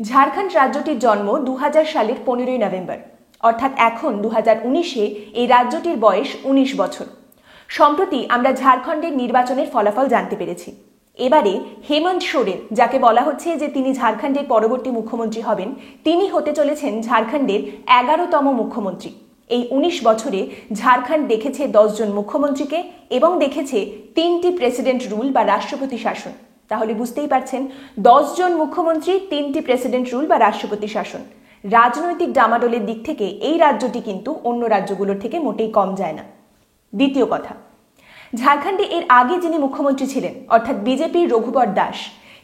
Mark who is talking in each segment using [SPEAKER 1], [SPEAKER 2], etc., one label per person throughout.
[SPEAKER 1] ঝাড়খণ্ড রাজ্যটির জন্ম 2000 সালের 15ই নভেম্বর, অর্থাৎ এখন 2019-এ এই রাজ্যটির বয়স 19 বছর। সম্প্রতি আমরা ঝাড়খণ্ডের নির্বাচনের ফলাফল জানতে পেরেছি। এবারে হেমন্ত সোরেন, যাকে বলা হচ্ছে যে তিনি ঝাড়খণ্ডের পরবর্তী মুখ্যমন্ত্রী হবেন, তিনি হতে চলেছেন ঝাড়খণ্ডের 11তম মুখ্যমন্ত্রী। এই 19 বছরে ঝাড়খণ্ড দেখেছে 10 জন মুখ্যমন্ত্রীকে এবং দেখেছে 3টি প্রেসিডেন্ট রুল বা রাষ্ট্রপতি শাসন। তাহলে বুঝতেই পারছেন, 10 জন মুখ্যমন্ত্রী, 3টি প্রেসিডেন্ট রুল বা রাষ্ট্রপতি শাসন। রাজনৈতিক ডামাডোলের দিক থেকে এই রাজ্যটি কিন্তু অন্য রাজ্যগুলোর থেকে মোটেই কম যায় না। দ্বিতীয় কথা, ঝাড়খণ্ডে এর আগে যিনি মুখ্যমন্ত্রী ছিলেন, অর্থাৎ বিজেপির রঘুবর দাস,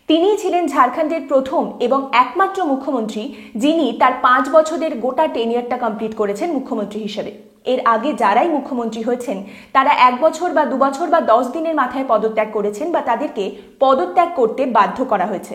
[SPEAKER 1] তিনিই ছিলেন ঝাড়খণ্ডের প্রথম এবং একমাত্র মুখ্যমন্ত্রী যিনি তার 5 বছরের গোটা টেনিয়ারটা কমপ্লিট করেছেন মুখ্যমন্ত্রী হিসেবে। এর আগে যারাই মুখ্যমন্ত্রী হয়েছেন তারা 1 বছর বা 2 বছর বা 10 দিনের মাথায় পদত্যাগ করেছেন বা তাদেরকে পদত্যাগ করতে বাধ্য করা হয়েছে।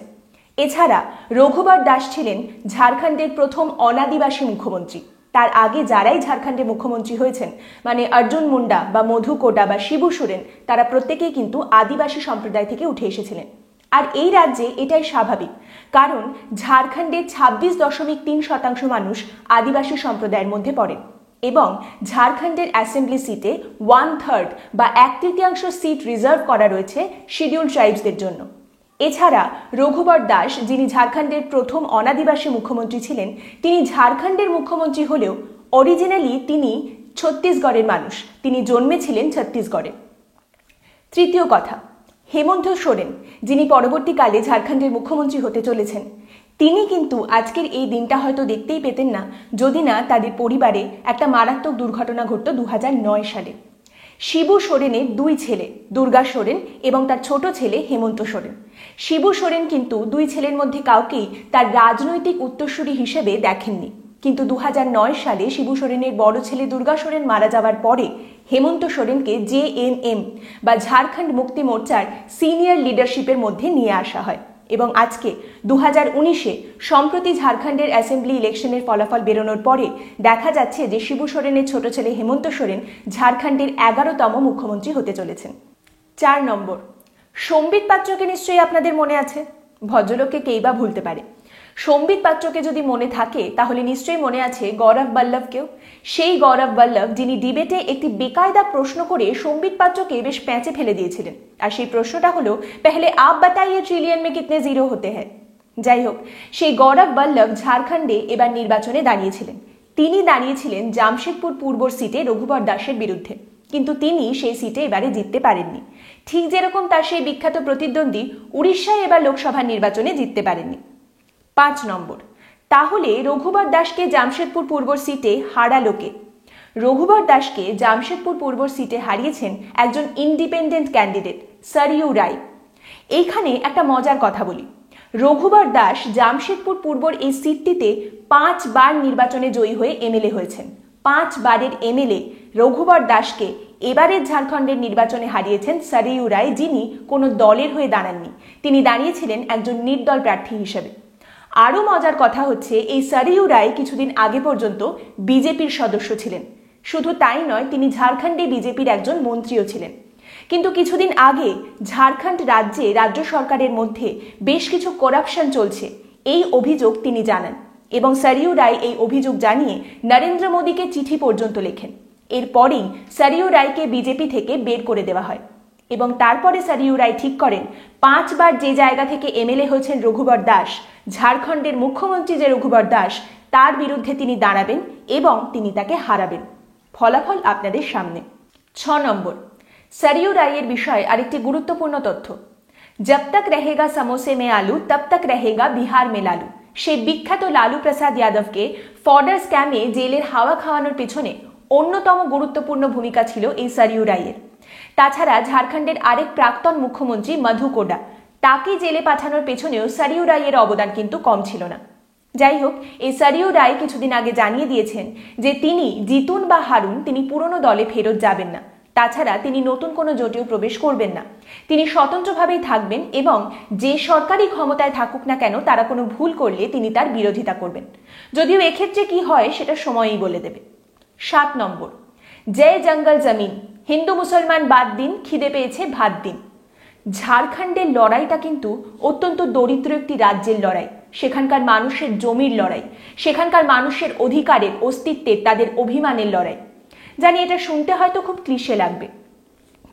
[SPEAKER 1] এছাড়া রঘুবর দাস ছিলেন ঝাড়খণ্ডের প্রথম অনাদিবাসী মুখ্যমন্ত্রী। তার আগে যারাই ঝাড়খণ্ডের মুখ্যমন্ত্রী হয়েছেন, মানে অর্জুন মুন্ডা বা মধু কোটা বা শিবু সোরেন, তারা প্রত্যেকেই কিন্তু আদিবাসী সম্প্রদায় থেকে উঠে এসেছিলেন। আর এই রাজ্যে এটাই স্বাভাবিক, কারণ ঝাড়খণ্ডের 26.3% মানুষ আদিবাসী সম্প্রদায়ের মধ্যে পড়েন এবং ঝাড়খণ্ডের অ্যাসেম্বলি সিটে 1/3 বা 1/3 সিট রিজার্ভ করা রয়েছে শিডিউল ট্রাইবসদের জন্য। এছাড়া রঘুবর দাস, যিনি ঝাড়খণ্ডের প্রথম অনাদিবাসী মুখ্যমন্ত্রী ছিলেন, তিনি ঝাড়খণ্ডের মুখ্যমন্ত্রী হলেও অরিজিনালি তিনি ছত্তিশগড়ের মানুষ। তিনি জন্মেছিলেন ছত্তিশগড়ে। তৃতীয় কথা, হেমন্ত সোরেন, যিনি পরবর্তীকালে ঝাড়খণ্ডের মুখ্যমন্ত্রী হতে চলেছেন, তিনি কিন্তু আজকের এই দিনটা হয়তো দেখতেই পেতেন না যদি না তাদের পরিবারে একটা মারাত্মক দুর্ঘটনা ঘটত 2009 সালে। শিবু সোরেনের 2 ছেলে, দুর্গা সোরেন এবং তার ছোট ছেলে হেমন্ত সোরেন। শিবু সোরেন কিন্তু 2 ছেলের মধ্যে কাউকেই তার রাজনৈতিক উত্তরসূরি হিসেবে দেখেননি, কিন্তু 2009 সালে শিবু সোরেনের বড় ছেলে দুর্গা সোরেন মারা যাওয়ার পরে হেমন্ত সোরেনকে JMM বা ঝাড়খণ্ড মুক্তি মোর্চার সিনিয়র লিডারশিপের মধ্যে নিয়ে আসা হয় এবং আজকে 2019-এ সম্প্রতি ঝাড়খণ্ডের অ্যাসেম্বলি ইলেকশনের ফলাফল বেরোনোর পরে দেখা যাচ্ছে যে শিবু সোরেনের ছোট ছেলে হেমন্ত সোরেন ঝাড়খণ্ডের 11তম মুখ্যমন্ত্রী হতে চলেছেন। 4 নম্বর, সম্বিত পাত্রকে নিশ্চয়ই আপনাদের মনে আছে। ভদ্রলোককে কেই বা ভুলতে পারে। সম্বিত পাত্রকে যদি মনে থাকে তাহলে নিশ্চয়ই মনে আছে গৌরব বল্লভকেও। সেই গৌরব বল্লভ যিনি ডিবেটে একটি বেকায়দা প্রশ্ন করে সম্বিত পাত্রকে বেশ প্যাঁচে ফেলে দিয়েছিলেন। আর সেই প্রশ্নটা হলো, পেহলে আপ বাতাইয়ে ট্রিলিয়ন মে কিতনে জিরো হতে হ্যায়। যাই হোক, সেই গৌরব বল্লভ ঝাড়খণ্ডে এবার নির্বাচনে দাঁড়িয়েছিলেন। তিনি দাঁড়িয়েছিলেন জামশেদপুর পূর্বর সিটে রঘুবর দাসের বিরুদ্ধে, কিন্তু তিনি সেই সিটে এবারে জিততে পারেননি। ঠিক যেরকম তার সেই বিখ্যাত প্রতিদ্বন্দ্বী উড়িষ্যায় এবার লোকসভা নির্বাচনে জিততে পারেননি। 5 নম্বর, তাহলে রঘুবর দাসকে জামশেদপুর পূর্বর সিটে হারালো কে? রঘুবর দাসকে জামশেদপুর পূর্বর সিটে হারিয়েছেন একজন ইন্ডিপেন্ডেন্ট ক্যান্ডিডেট, সরিয়ু রায়। এইখানে একটা মজার কথা বলি, রঘুবর দাস জামশেদপুর পূর্বর এই সিটটিতে 5 বার নির্বাচনে জয়ী হয়ে এমএলএ হয়েছেন। 5 বারের এমএলএ রঘুবর দাসকে এবারের ঝাড়খণ্ডের নির্বাচনে হারিয়েছেন সরিয়ু রায়, যিনি কোনো দলের হয়ে দাঁড়াননি। তিনি দাঁড়িয়েছিলেন একজন নির্দল প্রার্থী হিসেবে। আরও মজার কথা হচ্ছে, এই সরিয়ু রায় কিছুদিন আগে পর্যন্ত বিজেপির সদস্য ছিলেন। শুধু তাই নয়, তিনি ঝাড়খণ্ডে বিজেপির একজন মন্ত্রীও ছিলেন। কিন্তু কিছুদিন আগে ঝাড়খণ্ড রাজ্যে রাজ্য সরকারের মধ্যে বেশ কিছু করাপশন চলছে, এই অভিযোগ তিনি জানান এবং সরিয়ু রায় এই অভিযোগ জানিয়ে নরেন্দ্র মোদীকে চিঠি পর্যন্ত লেখেন। এরপরেই সরিয়ু রায়কে বিজেপি থেকে বের করে দেওয়া হয় এবং তারপরে সরিয়ু রায় ঠিক করেন 5 বার যে জায়গা থেকে এমএলএ হয়েছেন রঘুবর দাস, ঝাড়খণ্ডের মুখ্যমন্ত্রী যে রঘুবর দাস, তার বিরুদ্ধে তিনি দাঁড়াবেন এবং তিনি তাকে হারাবেন। ফলাফল আপনাদের সামনে। 6 নম্বর, সরিয়ু রায়ের বিষয়ে আরেকটি গুরুত্বপূর্ণ তথ্য, জব তক রহেগা সমোসে মে আলু তব তক রহেগা বিহার মে লালু। সেই বিখ্যাত লালু প্রসাদ যাদবকে ফডার স্ক্যামে জেলের হাওয়া খাওয়ানোর পেছনে অন্যতম গুরুত্বপূর্ণ ভূমিকা ছিল এই সরিয়ু রায়ের। তাছাড়া ঝাড়খণ্ডের আরেক প্রাক্তন মুখ্যমন্ত্রী মধু কোটা, তাকে জেলে পাঠানোর পেছনেও সরিয়ু রায়ের অবদান কিন্তু কম ছিল না। যাই হোক, এই সরিয়ু রায় কিছুদিন আগে জানিয়ে দিয়েছেন যে তিনি জিতুন বা হারুন, তিনি পুরনো দলে ফেরত যাবেন না। তাছাড়া তিনি নতুন কোনো জোটেও প্রবেশ করবেন না। তিনি স্বতন্ত্রভাবেই থাকবেন এবং যে সরকারি ক্ষমতায় থাকুক না কেন তারা কোনো ভুল করলে তিনি তার বিরোধিতা করবেন। যদিও এক্ষেত্রে কি হয় সেটা সময়ই বলে দেবে। 7 নম্বর, জয় জঙ্গল জমিন, হিন্দু মুসলমান বাদ দিন, খিদে পেয়েছে ভাত দিন। ঝাড়খণ্ডের লড়াইটা কিন্তু অত্যন্ত দরিদ্র একটি রাজ্যের লড়াই। সেখানকার মানুষের জমির লড়াই, সেখানকার মানুষের অধিকারের, অস্তিত্বের, তাদের অভিমানের লড়াই। জানি এটা শুনতে হয়তো খুব ক্লিশে লাগবে,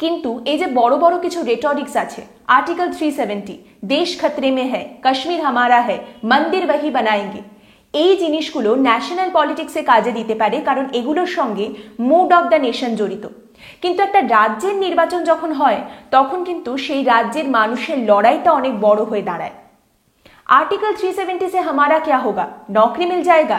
[SPEAKER 1] কিন্তু এই যে বড় বড় কিছু রেটরিক্স আছে, আর্টিকেল 370, দেশ খতরে মে হ্যায়, কাশ্মীর হামারা হ্যায়, মন্দির বহি বানায়েঙ্গে, এই জিনিসগুলো ন্যাশনাল পলিটিক্সে কাজে দিতে পারে, কারণ এগুলোর সঙ্গে মুড অফ দ্য নেশন জড়িত। কিন্তু একটা রাজ্যের নির্বাচন যখন হয়, তখন কিন্তু সেই রাজ্যের মানুষের লড়াইটা অনেক বড় হয়ে দাঁড়ায়। আর্টিকেল 370 সে হামারা ক্যা হোগা, নকরি মিল জায়গা,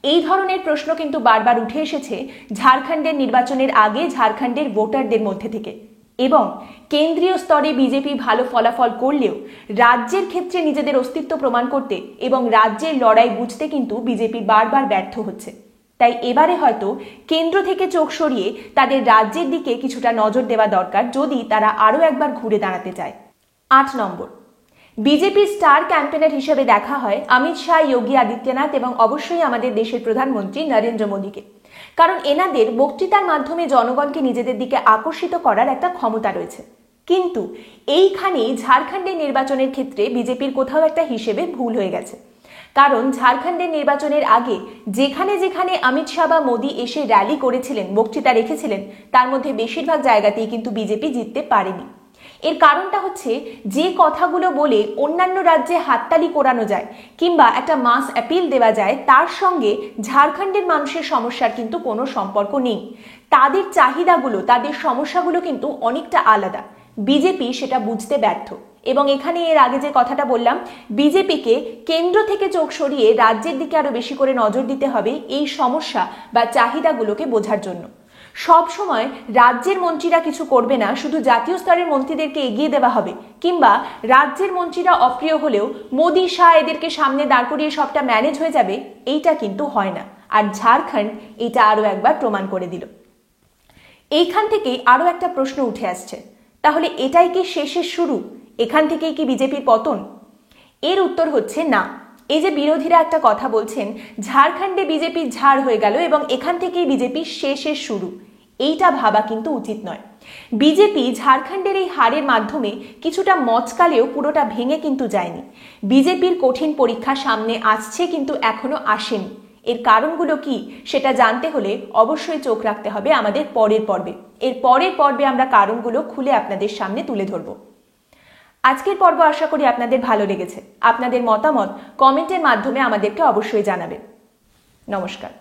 [SPEAKER 1] এই ধরনের প্রশ্ন কিন্তু বারবার উঠে এসেছে ঝাড়খণ্ডের নির্বাচনের আগে ঝাড়খণ্ডের ভোটারদের মধ্যে থেকে। এবং কেন্দ্রীয় স্তরে বিজেপি ভালো ফলাফল করলেও রাজ্যের ক্ষেত্রে নিজেদের অস্তিত্ব প্রমাণ করতে এবং রাজ্যের লড়াই বুঝতে কিন্তু বিজেপি বারবার ব্যর্থ হচ্ছে। তাই এবারে হয়তো কেন্দ্র থেকে চোখ সরিয়ে তাদের রাজ্যের দিকে কিছুটা নজর দেওয়া দরকার, যদি তারা আরও একবার ঘুরে দাঁড়াতে চায়। 8 নম্বর, বিজেপির স্টার ক্যাম্পেনার হিসেবে দেখা হয় অমিত শাহ, যোগী আদিত্যনাথ এবং অবশ্যই আমাদের দেশের প্রধানমন্ত্রী নরেন্দ্র মোদীকে। কারণ এনাদের বক্তৃতার মাধ্যমে জনগণকে নিজেদের দিকে আকর্ষিত করার একটা ক্ষমতা রয়েছে। কিন্তু এইখানেই ঝাড়খণ্ডের নির্বাচনের ক্ষেত্রে বিজেপির কোথাও একটা হিসেবে ভুল হয়ে গেছে। কারণ ঝাড়খণ্ডের নির্বাচনের আগে যেখানে যেখানে অমিত শাহ বা মোদী এসে র্যালি করেছিলেন, বক্তৃতা রেখেছিলেন, তার মধ্যে বেশিরভাগ জায়গাতেই কিন্তু বিজেপি জিততে পারেনি। এর কারণটা হচ্ছে, যে কথাগুলো বলে অন্যান্য রাজ্যে হাততালি কোরানো যায় কিংবা একটা মাস অ্যাপিল দেওয়া যায়, তার সঙ্গে ঝাড়খণ্ডের মানুষের সমস্যার কিন্তু কোনো সম্পর্ক নেই। তাদের চাহিদাগুলো, তাদের সমস্যাগুলো কিন্তু অনেকটা আলাদা। বিজেপি সেটা বুঝতে ব্যর্থ। এবং এখানে এর আগে যে কথাটা বললাম, বিজেপিকে কেন্দ্র থেকে চোখ সরিয়ে রাজ্যের দিকে আরো বেশি করে নজর দিতে হবে এই সমস্যা বা চাহিদাগুলোকে বোঝার জন্য। সব সময় রাজ্যের মন্ত্রীরা কিছু করবে না, শুধু জাতীয় স্তরের মন্ত্রীদেরকে এগিয়ে দেওয়া হবে, কিংবা রাজ্যের মন্ত্রীরা অপ্রিয় হলেও মোদী, শাহ এদেরকে সামনে দাঁড় করিয়ে সবটা ম্যানেজ হয়ে যাবে, এইটা কিন্তু হয় না। আর ঝাড়খণ্ড এটা আরো একবার প্রমাণ করে দিল। এইখান থেকেই আরো একটা প্রশ্ন উঠে আসছে, তাহলে এটাই কি শেষের শুরু? এখান থেকেই কি বিজেপির পতন? এর উত্তর হচ্ছে না। এই যে বিরোধীরা একটা কথা বলছেন, ঝাড়খণ্ডে বিজেপির ঝাড় হয়ে গেল এবং এখান থেকেই বিজেপির শেষের শুরু, এইটা ভাবা কিন্তু উচিত নয়। বিজেপি ঝাড়খণ্ডের এই হারের মাধ্যমে কিছুটা মচকালেও পুরোটা ভেঙে কিন্তু যায়নি। বিজেপির কঠিন পরীক্ষা সামনে আসছে, কিন্তু এখনো আসেনি। এর কারণগুলো কি সেটা জানতে হলে অবশ্যই চোখ রাখতে হবে আমাদের পরের পর্বে। এর পরের পর্বে আমরা কারণগুলো খুলে আপনাদের সামনে তুলে ধরব। আজকের পর্ব আশা করি আপনাদের ভালো লেগেছে। আপনাদের মতামত কমেন্টের মাধ্যমে আমাদেরকে অবশ্যই জানাবেন। নমস্কার।